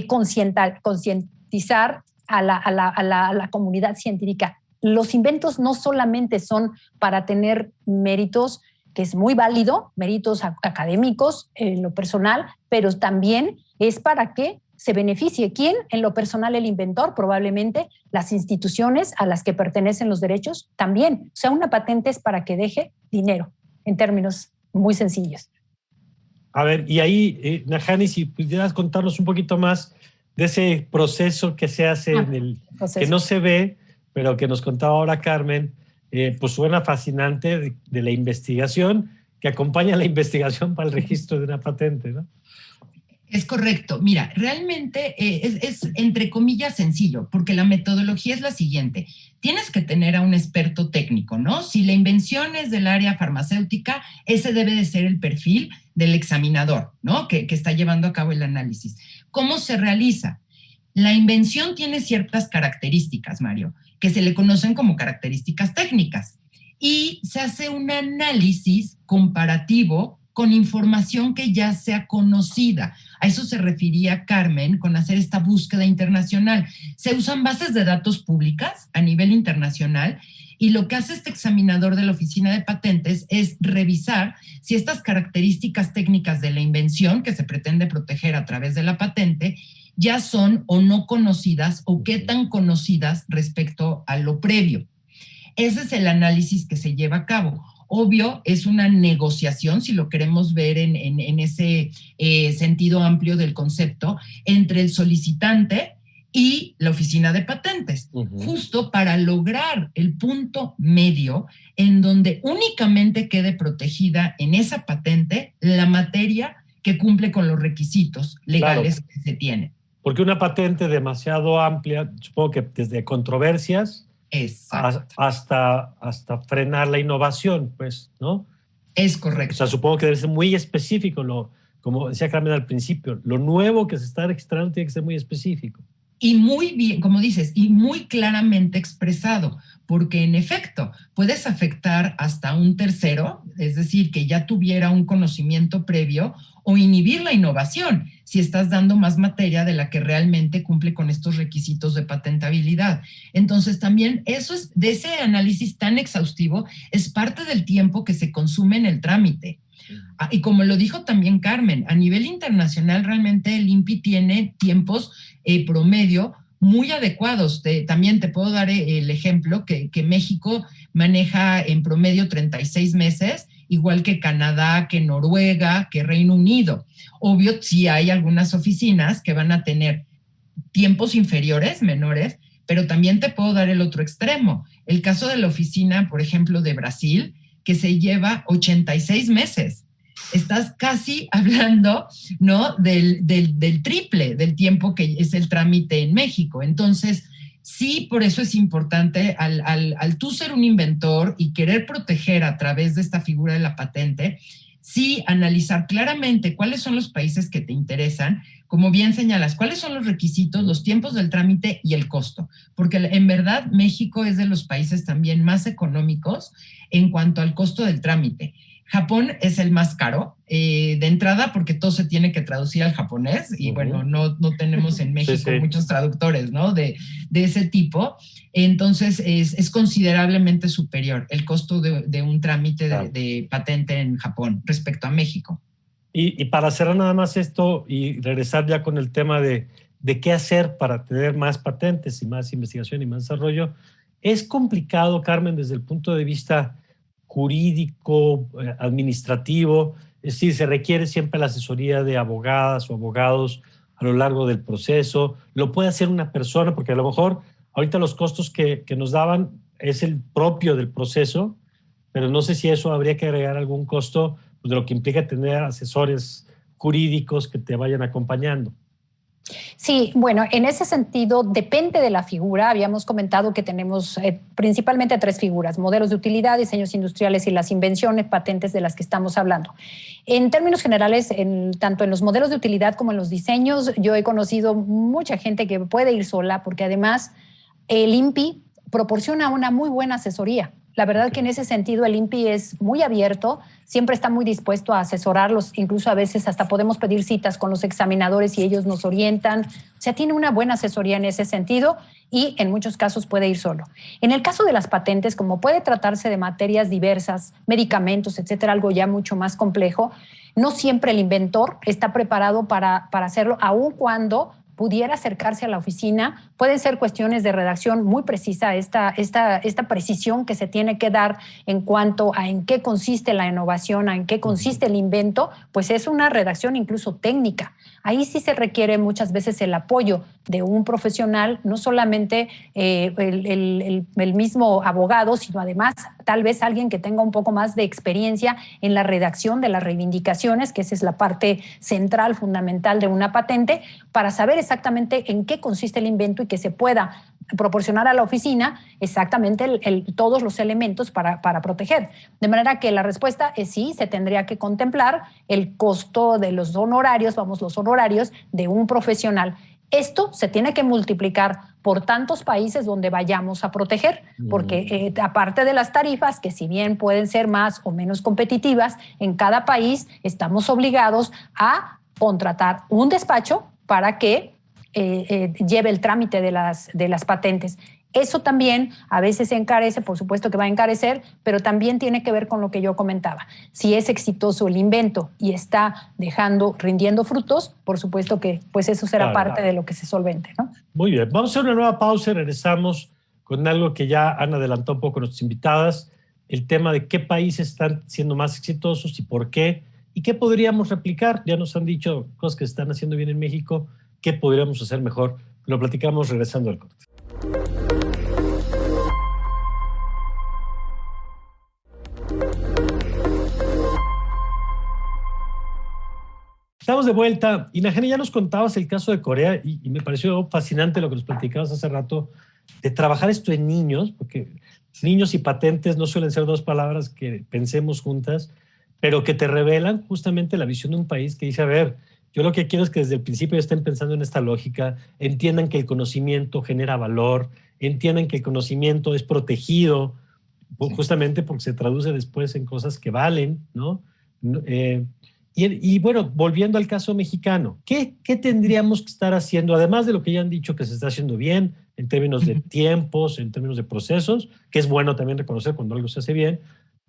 concientizar a la comunidad científica. Los inventos no solamente son para tener méritos, que es muy válido, méritos académicos en lo personal, pero también es para que se beneficie. ¿Quién? En lo personal, el inventor, probablemente las instituciones a las que pertenecen los derechos también. O sea, una patente es para que deje dinero, en términos muy sencillos. A ver, y ahí, Najani, si pudieras contarnos un poquito más de ese proceso que se hace que no se ve, pero que nos contaba ahora Carmen, pues suena fascinante de la investigación que acompaña la investigación para el registro de una patente, ¿no? Es correcto. Mira, realmente es entre comillas sencillo, porque la metodología es la siguiente. Tienes que tener a un experto técnico, ¿no? Si la invención es del área farmacéutica, ese debe de ser el perfil del examinador, ¿no? Que está llevando a cabo el análisis. ¿Cómo se realiza? La invención tiene ciertas características, Mario, que se le conocen como características técnicas. Y se hace un análisis comparativo con información que ya sea conocida. A eso se refería Carmen con hacer esta búsqueda internacional. Se usan bases de datos públicas a nivel internacional y lo que hace este examinador de la Oficina de Patentes es revisar si estas características técnicas de la invención que se pretende proteger a través de la patente ya son o no conocidas o qué tan conocidas respecto a lo previo. Ese es el análisis que se lleva a cabo. Obvio, es una negociación, si lo queremos ver en ese sentido amplio del concepto, entre el solicitante y la Oficina de Patentes, justo para lograr el punto medio en donde únicamente quede protegida en esa patente la materia que cumple con los requisitos legales que se tienen. Porque una patente demasiado amplia, supongo que desde controversias hasta frenar la innovación, pues, ¿no? Es correcto. O sea, supongo que debe ser muy específico, como decía Carmen al principio, lo nuevo que se está registrando tiene que ser muy específico. Y muy bien, como dices, y muy claramente expresado, porque en efecto puedes afectar hasta un tercero, es decir, que ya tuviera un conocimiento previo, o inhibir la innovación si estás dando más materia de la que realmente cumple con estos requisitos de patentabilidad. Entonces también eso es, de ese análisis tan exhaustivo, es parte del tiempo que se consume en el trámite. Y como lo dijo también Carmen, a nivel internacional realmente el INPI tiene tiempos promedio muy adecuados. También te puedo dar el ejemplo que México maneja en promedio 36 meses, igual que Canadá, que Noruega, que Reino Unido. Obvio, sí hay algunas oficinas que van a tener tiempos inferiores, menores, pero también te puedo dar el otro extremo. El caso de la oficina, por ejemplo, de Brasil, que se lleva 86 meses. Estás casi hablando, ¿no?, del triple del tiempo que es el trámite en México. Entonces, sí, por eso es importante al tú ser un inventor y querer proteger a través de esta figura de la patente, sí analizar claramente cuáles son los países que te interesan, como bien señalas, cuáles son los requisitos, los tiempos del trámite y el costo, porque en verdad México es de los países también más económicos en cuanto al costo del trámite. Japón es el más caro de entrada porque todo se tiene que traducir al japonés y bueno, no tenemos en México muchos traductores, ¿no?, de ese tipo. Entonces es considerablemente superior el costo de un trámite de patente en Japón respecto a México. Y para cerrar nada más esto y regresar ya con el tema de qué hacer para tener más patentes y más investigación y más desarrollo, es complicado, Carmen, desde el punto de vista jurídico, administrativo, es decir, se requiere siempre la asesoría de abogadas o abogados a lo largo del proceso, lo puede hacer una persona, porque a lo mejor ahorita los costos que nos daban es el propio del proceso, pero no sé si eso habría que agregar algún costo, pues, de lo que implica tener asesores jurídicos que te vayan acompañando. Sí, bueno, en ese sentido depende de la figura. Habíamos comentado que tenemos principalmente 3 figuras: modelos de utilidad, diseños industriales y las invenciones, patentes de las que estamos hablando. En términos generales, tanto en los modelos de utilidad como en los diseños, yo he conocido mucha gente que puede ir sola porque además el INPI proporciona una muy buena asesoría. La verdad que en ese sentido el INPI es muy abierto, siempre está muy dispuesto a asesorarlos, incluso a veces hasta podemos pedir citas con los examinadores y ellos nos orientan. O sea, tiene una buena asesoría en ese sentido y en muchos casos puede ir solo. En el caso de las patentes, como puede tratarse de materias diversas, medicamentos, etcétera, algo ya mucho más complejo, no siempre el inventor está preparado para hacerlo, aun cuando pudiera acercarse a la oficina. Pueden ser cuestiones de redacción muy precisa, esta precisión que se tiene que dar en cuanto a en qué consiste la innovación, a en qué consiste el invento, pues es una redacción incluso técnica. Ahí sí se requiere muchas veces el apoyo de un profesional, no solamente el mismo abogado, sino además tal vez alguien que tenga un poco más de experiencia en la redacción de las reivindicaciones, que esa es la parte central, fundamental de una patente, para saber exactamente en qué consiste el invento y que se pueda proporcionar a la oficina exactamente todos los elementos para proteger. De manera que la respuesta es sí, se tendría que contemplar el costo de los honorarios, los honorarios de un profesional. Esto se tiene que multiplicar por tantos países donde vayamos a proteger, porque aparte de las tarifas, que si bien pueden ser más o menos competitivas, en cada país estamos obligados a contratar un despacho para que lleve el trámite de las patentes. Eso también a veces encarece, por supuesto que va a encarecer, pero también tiene que ver con lo que yo comentaba. Si es exitoso el invento y está rindiendo frutos, por supuesto que pues eso será parte de lo que se solvente, ¿no? Muy bien, vamos a hacer una nueva pausa y regresamos con algo que ya han adelantado un poco nuestras invitadas, el tema de qué países están siendo más exitosos y por qué, y qué podríamos replicar. Ya nos han dicho cosas que se están haciendo bien en México, qué podríamos hacer mejor. Lo platicamos regresando al corte. Estamos de vuelta. Y Najena, ya nos contabas el caso de Corea y me pareció fascinante lo que nos platicabas hace rato de trabajar esto en niños, porque niños y patentes no suelen ser dos palabras que pensemos juntas, pero que te revelan justamente la visión de un país que dice, a ver, yo lo que quiero es que desde el principio estén pensando en esta lógica, entiendan que el conocimiento genera valor, entiendan que el conocimiento es protegido, justamente porque se traduce después en cosas que valen, ¿no? Y bueno, volviendo al caso mexicano, ¿qué tendríamos que estar haciendo, además de lo que ya han dicho que se está haciendo bien, en términos de tiempos, en términos de procesos, que es bueno también reconocer cuando algo se hace bien,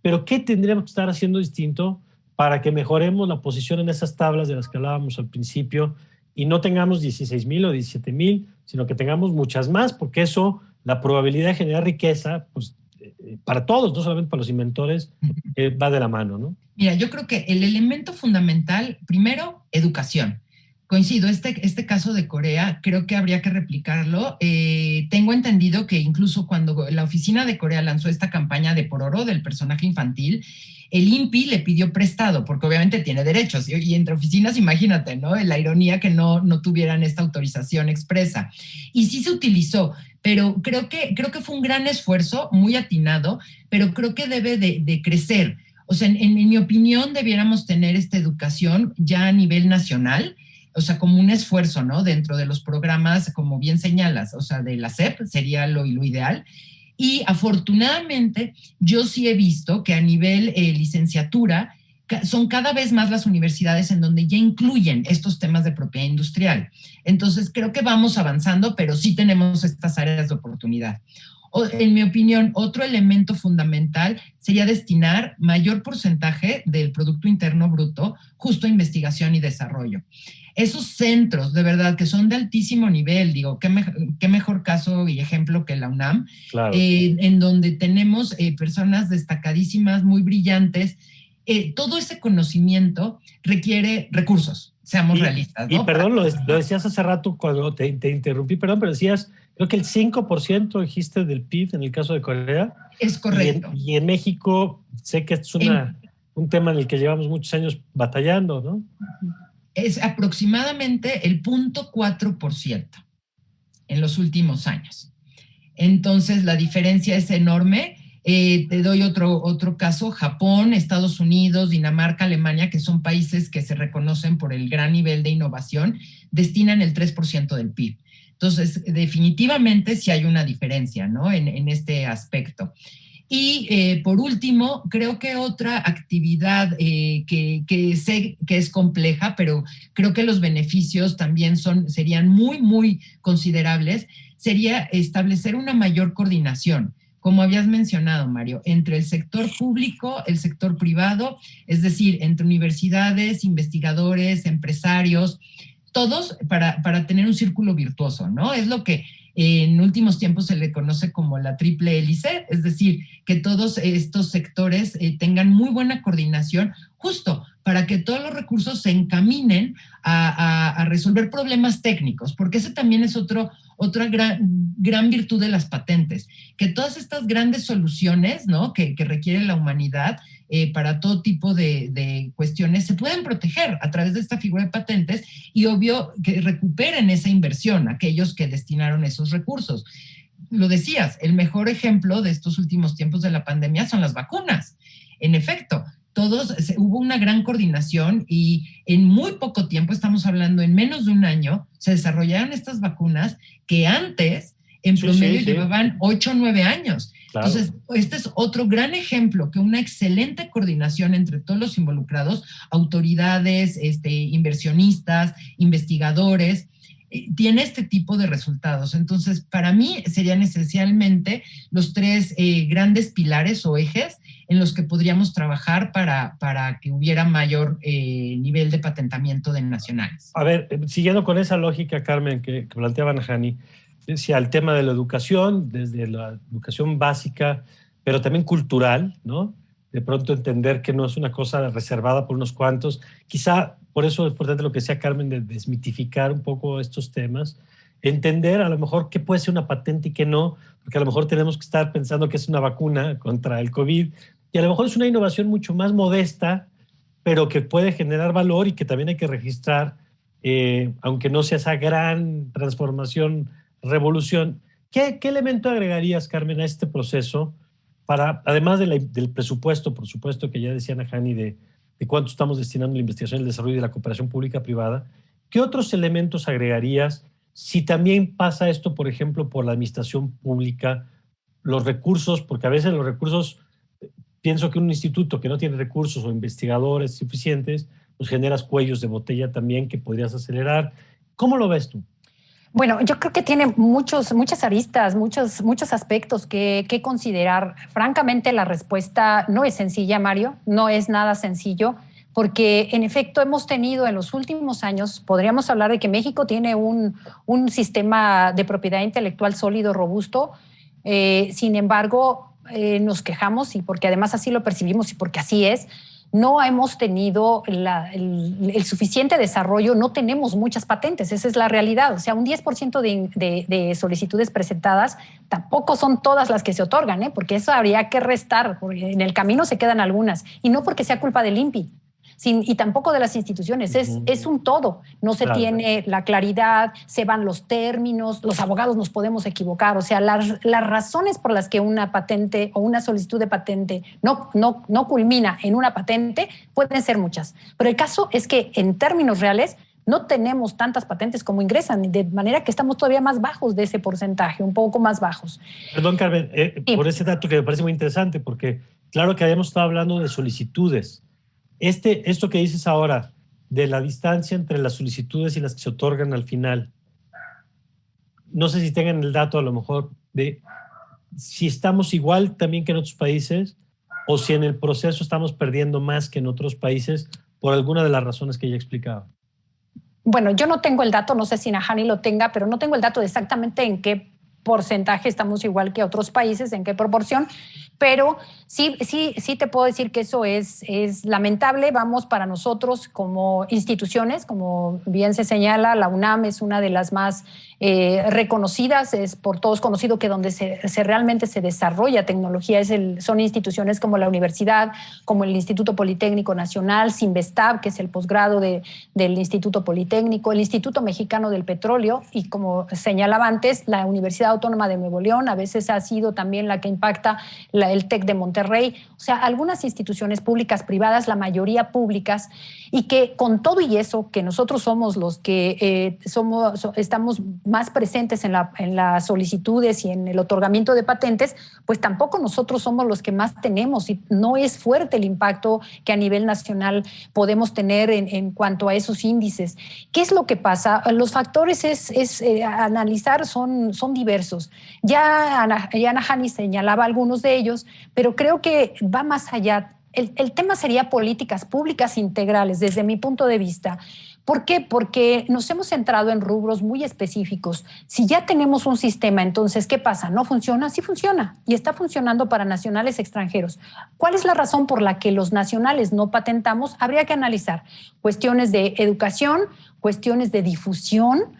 pero qué tendríamos que estar haciendo distinto para que mejoremos la posición en esas tablas de las que hablábamos al principio y no tengamos 16,000 o 17,000, sino que tengamos muchas más, porque eso, la probabilidad de generar riqueza, pues para todos, no solamente para los inventores, va de la mano, ¿no? Mira, yo creo que el elemento fundamental, primero, educación. Coincido, este caso de Corea, creo que habría que replicarlo. Tengo entendido que incluso cuando la oficina de Corea lanzó esta campaña de Pororo, del personaje infantil, el INPI le pidió prestado, porque obviamente tiene derechos, y entre oficinas, imagínate, ¿no? La ironía que no tuvieran esta autorización expresa. Y sí se utilizó, pero creo que fue un gran esfuerzo, muy atinado, pero creo que debe de crecer. O sea, en mi opinión, debiéramos tener esta educación ya a nivel nacional, o sea, como un esfuerzo, ¿no? Dentro de los programas, como bien señalas, o sea, de la SEP sería lo ideal. Y afortunadamente, yo sí he visto que a nivel licenciatura son cada vez más las universidades en donde ya incluyen estos temas de propiedad industrial. Entonces, creo que vamos avanzando, pero sí tenemos estas áreas de oportunidad. En mi opinión, otro elemento fundamental sería destinar mayor porcentaje del Producto Interno Bruto justo a investigación y desarrollo. Esos centros, de verdad, que son de altísimo nivel, digo, qué mejor caso y ejemplo que la UNAM, claro. En donde tenemos personas destacadísimas, muy brillantes. Todo ese conocimiento requiere recursos, seamos realistas, ¿no? Y perdón, lo decías hace rato cuando te interrumpí, perdón, pero decías, creo que el 5% dijiste del PIB en el caso de Corea. Es correcto. Y en México sé que es un tema en el que llevamos muchos años batallando, ¿no? Es aproximadamente el 0.4% en los últimos años. Entonces, la diferencia es enorme. Te doy otro caso, Japón, Estados Unidos, Dinamarca, Alemania, que son países que se reconocen por el gran nivel de innovación, destinan el 3% del PIB. Entonces, definitivamente sí hay una diferencia, ¿no? En este aspecto. Y por último, creo que otra actividad que sé que es compleja, pero creo que los beneficios también serían muy, muy considerables, sería establecer una mayor coordinación, como habías mencionado, Mario, entre el sector público, el sector privado, es decir, entre universidades, investigadores, empresarios, todos para tener un círculo virtuoso, ¿no? Es lo que en últimos tiempos se le conoce como la triple hélice, es decir, que todos estos sectores tengan muy buena coordinación, justo para que todos los recursos se encaminen a resolver problemas técnicos, porque ese también es otra gran virtud de las patentes, que todas estas grandes soluciones, ¿no?, que requiere la humanidad para todo tipo de cuestiones se pueden proteger a través de esta figura de patentes y obvio que recuperen esa inversión aquellos que destinaron esos recursos. Lo decías, el mejor ejemplo de estos últimos tiempos de la pandemia son las vacunas. En efecto, hubo una gran coordinación y en muy poco tiempo, estamos hablando en menos de un año, se desarrollaron estas vacunas que antes en promedio llevaban 8 o 9 años. Claro. Entonces, este es otro gran ejemplo que una excelente coordinación entre todos los involucrados, autoridades, inversionistas, investigadores, tiene este tipo de resultados. Entonces, para mí serían esencialmente los 3 grandes pilares o ejes en los que podríamos trabajar para que hubiera mayor nivel de patentamiento de nacionales. A ver, siguiendo con esa lógica, Carmen, que planteaba Najani, decía el tema de la educación, desde la educación básica, pero también cultural, ¿no? De pronto entender que no es una cosa reservada por unos cuantos. Quizá por eso es importante lo que decía Carmen, de desmitificar un poco estos temas, entender a lo mejor qué puede ser una patente y qué no, porque a lo mejor tenemos que estar pensando que es una vacuna contra el COVID, y a lo mejor es una innovación mucho más modesta, pero que puede generar valor y que también hay que registrar, aunque no sea esa gran transformación, revolución. ¿Qué elemento agregarías, Carmen, a este proceso para, además del presupuesto, por supuesto, que ya decía Najani, de cuánto estamos destinando a la investigación, el desarrollo y la cooperación pública-privada? ¿Qué otros elementos agregarías si también pasa esto, por ejemplo, por la administración pública, los recursos? Porque a veces los recursos, pienso que un instituto que no tiene recursos o investigadores suficientes, pues generas cuellos de botella también que podrías acelerar. ¿Cómo lo ves tú? Bueno, yo creo que tiene muchas aristas, muchos aspectos que considerar. Francamente, la respuesta no es sencilla, Mario, no es nada sencillo, porque en efecto hemos tenido en los últimos años, podríamos hablar de que México tiene un sistema de propiedad intelectual sólido, robusto. Sin embargo, nos quejamos, y porque además así lo percibimos y porque así es, no hemos tenido el suficiente desarrollo, no tenemos muchas patentes, esa es la realidad. O sea, un 10% de solicitudes presentadas tampoco son todas las que se otorgan, porque eso habría que restar, porque en el camino se quedan algunas, y no porque sea culpa del INPI. Y tampoco de las instituciones, es un todo. No se tiene la claridad, se van los términos, los abogados nos podemos equivocar. O sea, las razones por las que una patente o una solicitud de patente no culmina en una patente pueden ser muchas. Pero el caso es que en términos reales no tenemos tantas patentes como ingresan, de manera que estamos todavía más bajos de ese porcentaje, un poco más bajos. Perdón, Carmen, por ese dato que me parece muy interesante, porque claro que habíamos estado hablando de solicitudes. Esto que dices ahora, de la distancia entre las solicitudes y las que se otorgan al final, no sé si tengan el dato a lo mejor de si estamos igual también que en otros países o si en el proceso estamos perdiendo más que en otros países por alguna de las razones que ya he explicado. Bueno, yo no tengo el dato, no sé si Najani lo tenga, pero no tengo el dato de exactamente en qué porcentaje estamos igual que otros países, en qué proporción, pero sí te puedo decir que eso es lamentable. Vamos, para nosotros como instituciones, como bien se señala, la UNAM es una de las más reconocidas, es por todos conocido que donde se realmente se desarrolla tecnología son instituciones como la universidad, como el Instituto Politécnico Nacional, Sinvestab, que es el posgrado del Instituto Politécnico, el Instituto Mexicano del Petróleo y, como señalaba antes, la Universidad Autónoma de Nuevo León, a veces ha sido también la que impacta el TEC de Monterrey, o sea, algunas instituciones públicas, privadas, la mayoría públicas, y que con todo y eso, que nosotros somos los que estamos más presentes en las solicitudes y en el otorgamiento de patentes, pues tampoco nosotros somos los que más tenemos y no es fuerte el impacto que a nivel nacional podemos tener en cuanto a esos índices. ¿Qué es lo que pasa? Los factores analizar son diversos. Ya Ana Jani señalaba algunos de ellos, pero creo que va más allá. El tema sería políticas públicas integrales desde mi punto de vista. ¿Por qué? Porque nos hemos centrado en rubros muy específicos. Si ya tenemos un sistema, entonces, ¿qué pasa? ¿No funciona? Sí funciona y está funcionando para nacionales extranjeros. ¿Cuál es la razón por la que los nacionales no patentamos? Habría que analizar cuestiones de educación, cuestiones de difusión.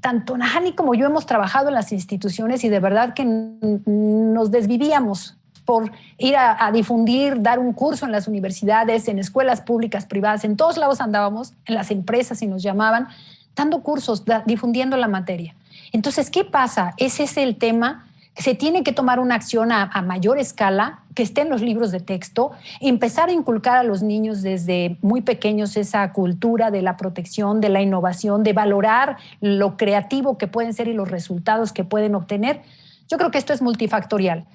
Tanto Najani como yo hemos trabajado en las instituciones y de verdad que nos desvivíamos por ir a difundir, dar un curso en las universidades, en escuelas públicas, privadas, en todos lados andábamos, en las empresas y nos llamaban, dando cursos, difundiendo la materia. Entonces, ¿qué pasa? Ese es el tema. Se tiene que tomar una acción a mayor escala, que esté en los libros de texto, empezar a inculcar a los niños desde muy pequeños esa cultura de la protección, de la innovación, de valorar lo creativo que pueden ser y los resultados que pueden obtener. Yo creo que esto es multifactorial.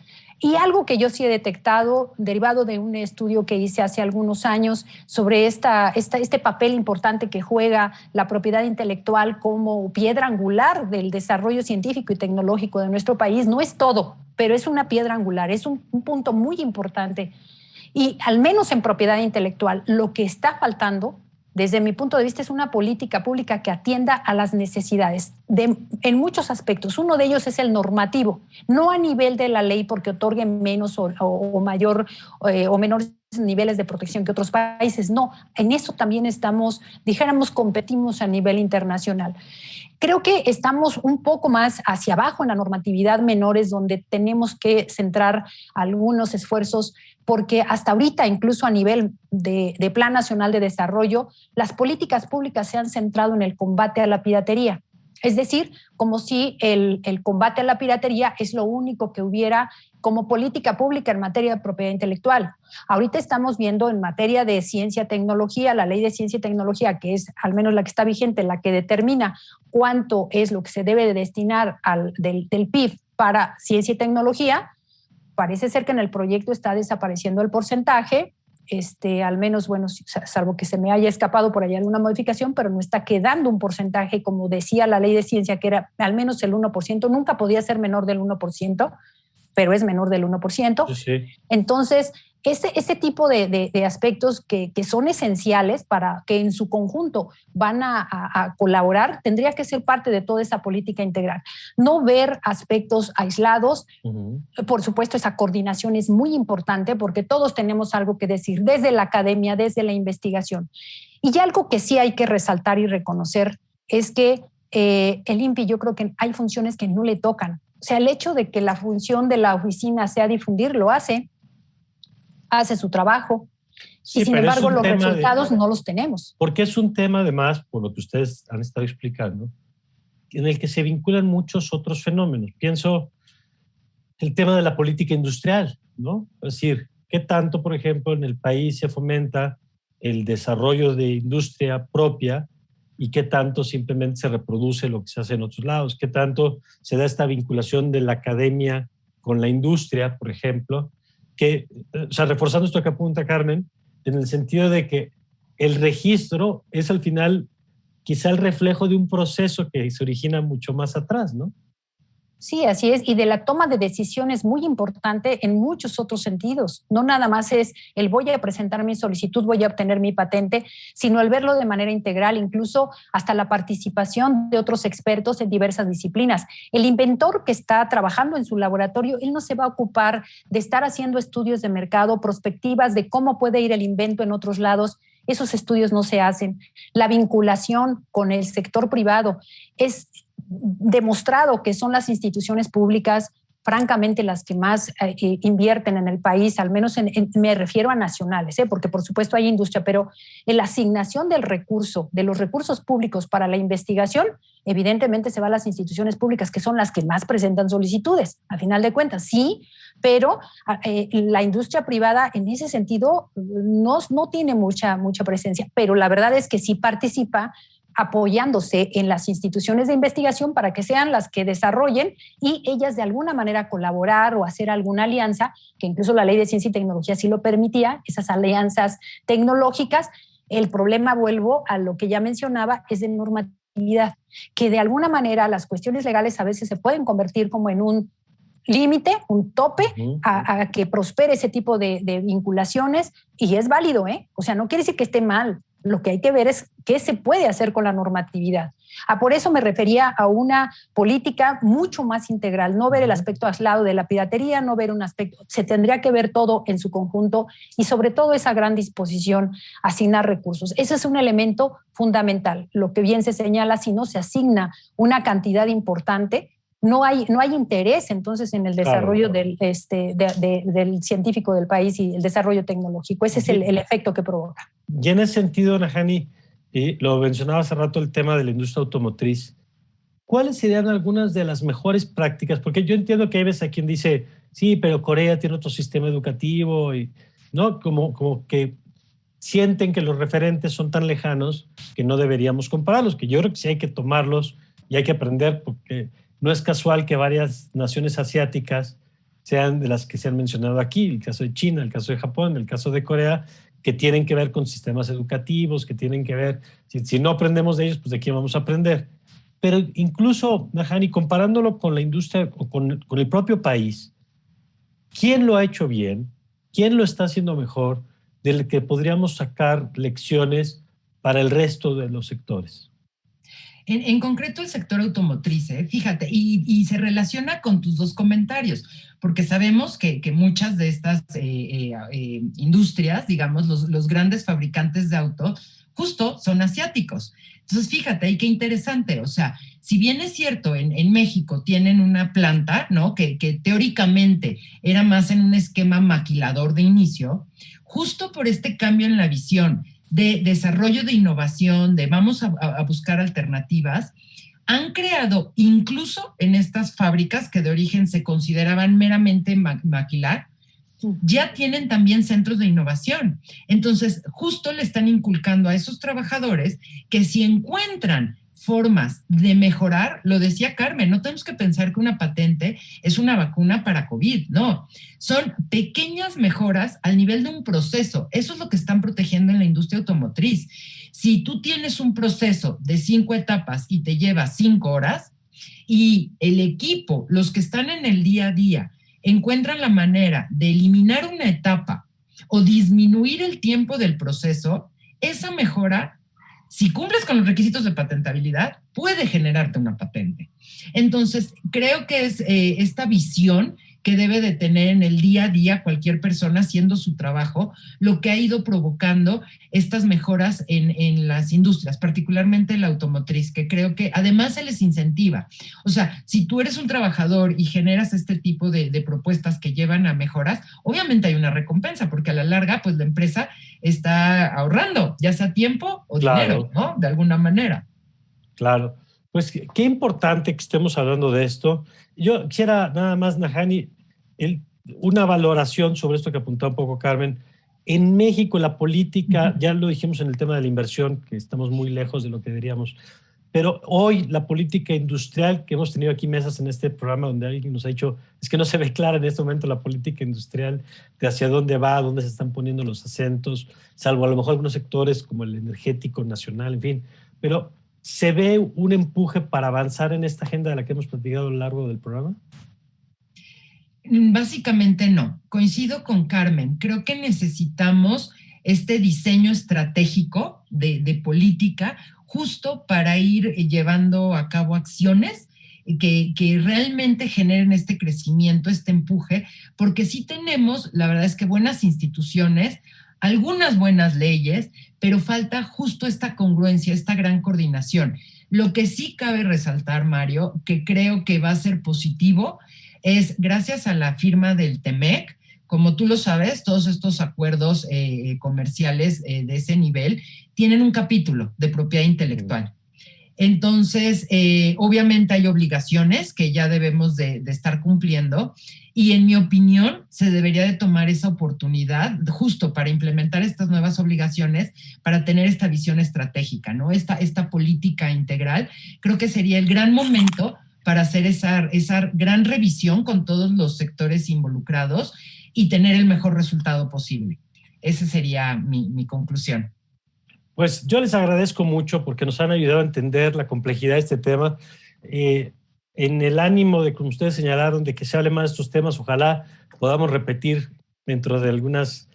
Y algo que yo sí he detectado, derivado de un estudio que hice hace algunos años sobre este papel importante que juega la propiedad intelectual como piedra angular del desarrollo científico y tecnológico de nuestro país, no es todo, pero es una piedra angular, es un punto muy importante. Y al menos en propiedad intelectual, lo que está faltando, desde mi punto de vista, es una política pública que atienda a las necesidades en muchos aspectos. Uno de ellos es el normativo, no a nivel de la ley porque otorgue menos o menores niveles de protección que otros países. No, en eso también estamos, dijéramos, competimos a nivel internacional. Creo que estamos un poco más hacia abajo en la normatividad menores, donde tenemos que centrar algunos esfuerzos, porque hasta ahorita, incluso a nivel de Plan Nacional de Desarrollo, las políticas públicas se han centrado en el combate a la piratería. Es decir, como si el combate a la piratería es lo único que hubiera como política pública en materia de propiedad intelectual. Ahorita estamos viendo en materia de ciencia y tecnología, la ley de ciencia y tecnología, que es al menos la que está vigente, la que determina cuánto es lo que se debe de destinar del PIB para ciencia y tecnología. Parece ser que en el proyecto está desapareciendo el porcentaje, al menos, bueno, salvo que se me haya escapado por ahí alguna modificación, pero no está quedando un porcentaje, como decía la ley de ciencia, que era al menos el 1%, nunca podía ser menor del 1%, pero es menor del 1%. Sí, sí. Entonces, ese tipo de aspectos que son esenciales para que en su conjunto van a colaborar, tendría que ser parte de toda esa política integral. No ver aspectos aislados. Uh-huh. Por supuesto, esa coordinación es muy importante porque todos tenemos algo que decir, desde la academia, desde la investigación. Y algo que sí hay que resaltar y reconocer es que el INPI, yo creo que hay funciones que no le tocan. O sea, el hecho de que la función de la oficina sea difundir, lo hace su trabajo, sí, y sin embargo los resultados no los tenemos. Porque es un tema, además, por lo que ustedes han estado explicando, en el que se vinculan muchos otros fenómenos. Pienso el tema de la política industrial, ¿no? Es decir, ¿qué tanto, por ejemplo, en el país se fomenta el desarrollo de industria propia y qué tanto simplemente se reproduce lo que se hace en otros lados? ¿Qué tanto se da esta vinculación de la academia con la industria, por ejemplo? Que, o sea, reforzando esto que apunta Carmen, en el sentido de que el registro es al final quizá el reflejo de un proceso que se origina mucho más atrás, ¿no? Sí, así es, y de la toma de decisiones muy importante en muchos otros sentidos. No nada más es el voy a presentar mi solicitud, voy a obtener mi patente, sino el verlo de manera integral, incluso hasta la participación de otros expertos en diversas disciplinas. El inventor que está trabajando en su laboratorio, él no se va a ocupar de estar haciendo estudios de mercado, prospectivas de cómo puede ir el invento en otros lados. Esos estudios no se hacen. La vinculación con el sector privado es demostrado que son las instituciones públicas francamente las que más invierten en el país, al menos me refiero a nacionales, porque por supuesto hay industria, pero en la asignación del recurso, de los recursos públicos para la investigación, evidentemente se va a las instituciones públicas, que son las que más presentan solicitudes, a final de cuentas, sí, pero la industria privada en ese sentido no tiene mucha presencia, pero la verdad es que sí participa apoyándose en las instituciones de investigación para que sean las que desarrollen y ellas de alguna manera colaborar o hacer alguna alianza, que incluso la Ley de Ciencia y Tecnología sí lo permitía, esas alianzas tecnológicas. El problema, vuelvo a lo que ya mencionaba, es de normatividad, que de alguna manera las cuestiones legales a veces se pueden convertir como en un límite, un tope a que prospere ese tipo de vinculaciones, y es válido, o sea, no quiere decir que esté mal. Lo que hay que ver es qué se puede hacer con la normatividad. Por eso me refería a una política mucho más integral, no ver el aspecto aislado de la piratería, no ver un aspecto, se tendría que ver todo en su conjunto y sobre todo esa gran disposición a asignar recursos. Ese es un elemento fundamental. Lo que bien se señala, si no se asigna una cantidad importante, no hay interés entonces en el desarrollo del científico del país y el desarrollo tecnológico. Ese es el efecto que provoca. Y en ese sentido, Najani, lo mencionaba hace rato el tema de la industria automotriz. ¿Cuáles serían algunas de las mejores prácticas? Porque yo entiendo que hay veces a quien dice, sí, pero Corea tiene otro sistema educativo, y ¿no? Como que sienten que los referentes son tan lejanos que no deberíamos compararlos, que yo creo que sí hay que tomarlos y hay que aprender, porque no es casual que varias naciones asiáticas sean de las que se han mencionado aquí, el caso de China, el caso de Japón, el caso de Corea, que tienen que ver con sistemas educativos, que tienen que ver, si no aprendemos de ellos, pues de quién vamos a aprender. Pero incluso, Najani, comparándolo con la industria o con el propio país, ¿quién lo ha hecho bien? ¿Quién lo está haciendo mejor? Del que podríamos sacar lecciones para el resto de los sectores. En concreto el sector automotriz, fíjate, y se relaciona con tus dos comentarios, porque sabemos que muchas de estas industrias, digamos, los grandes fabricantes de autos, justo son asiáticos. Entonces, fíjate, y qué interesante, o sea, si bien es cierto, en México tienen una planta, ¿no? Que teóricamente era más en un esquema maquilador de inicio, justo por este cambio en la visión de desarrollo de innovación, de vamos a buscar alternativas, han creado incluso en estas fábricas que de origen se consideraban meramente maquilar, ya tienen también centros de innovación. Entonces, justo le están inculcando a esos trabajadores que si encuentran formas de mejorar, lo decía Carmen, no tenemos que pensar que una patente es una vacuna para COVID, no, son pequeñas mejoras al nivel de un proceso, eso es lo que están protegiendo en la industria automotriz. Si tú tienes un proceso de 5 etapas y te lleva 5 horas y el equipo, los que están en el día a día, encuentran la manera de eliminar una etapa o disminuir el tiempo del proceso, esa mejora, si cumples con los requisitos de patentabilidad, puede generarte una patente. Entonces, creo que es esta visión que debe de tener en el día a día cualquier persona haciendo su trabajo, lo que ha ido provocando estas mejoras en las industrias, particularmente la automotriz, que creo que además se les incentiva. O sea, si tú eres un trabajador y generas este tipo de propuestas que llevan a mejoras, obviamente hay una recompensa, porque a la larga, pues la empresa está ahorrando, ya sea tiempo o dinero, ¿no? De alguna manera. Claro. Pues qué importante que estemos hablando de esto. Yo quisiera nada más, Najani, una valoración sobre esto que apuntaba un poco Carmen. En México la política, ya lo dijimos en el tema de la inversión, que estamos muy lejos de lo que deberíamos, pero hoy la política industrial, que hemos tenido aquí mesas en este programa donde alguien nos ha dicho, es que no se ve clara en este momento la política industrial de hacia dónde va, dónde se están poniendo los acentos, salvo a lo mejor algunos sectores como el energético nacional, en fin, pero ¿se ve un empuje para avanzar en esta agenda de la que hemos platicado a lo largo del programa? Básicamente no. Coincido con Carmen. Creo que necesitamos este diseño estratégico de política justo para ir llevando a cabo acciones que realmente generen este crecimiento, este empuje, porque sí tenemos, la verdad es que buenas instituciones, algunas buenas leyes, pero falta justo esta congruencia, esta gran coordinación. Lo que sí cabe resaltar, Mario, que creo que va a ser positivo, es gracias a la firma del TEMEC. Como tú lo sabes, todos estos acuerdos comerciales de ese nivel tienen un capítulo de propiedad intelectual. Entonces, obviamente hay obligaciones que ya debemos de estar cumpliendo y en mi opinión se debería de tomar esa oportunidad justo para implementar estas nuevas obligaciones, para tener esta visión estratégica, ¿no? Esta política integral. Creo que sería el gran momento para hacer esa gran revisión con todos los sectores involucrados y tener el mejor resultado posible. Esa sería mi conclusión. Pues yo les agradezco mucho porque nos han ayudado a entender la complejidad de este tema. En el ánimo de, como ustedes señalaron, de que se hable más de estos temas, ojalá podamos repetir dentro de algunas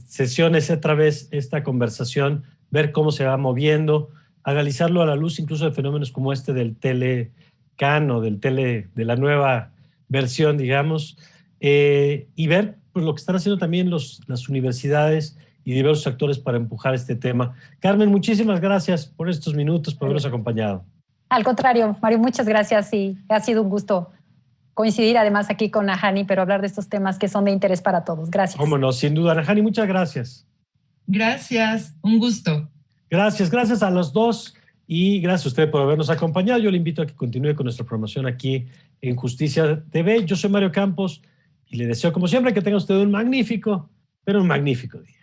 sesiones otra vez esta conversación, ver cómo se va moviendo, analizarlo a la luz incluso de fenómenos como este del Telecan o de la nueva versión, digamos, y ver pues, lo que están haciendo también las universidades y diversos actores para empujar este tema. Carmen, muchísimas gracias por estos minutos, por habernos acompañado. Al contrario, Mario, muchas gracias y ha sido un gusto coincidir además aquí con Nahani, pero hablar de estos temas que son de interés para todos. Gracias. Cómo no, sin duda. Nahani, muchas gracias. Gracias, un gusto. Gracias a los dos y gracias a usted por habernos acompañado. Yo le invito a que continúe con nuestra promoción aquí en Justicia TV. Yo soy Mario Campos y le deseo, como siempre, que tenga usted un magnífico día.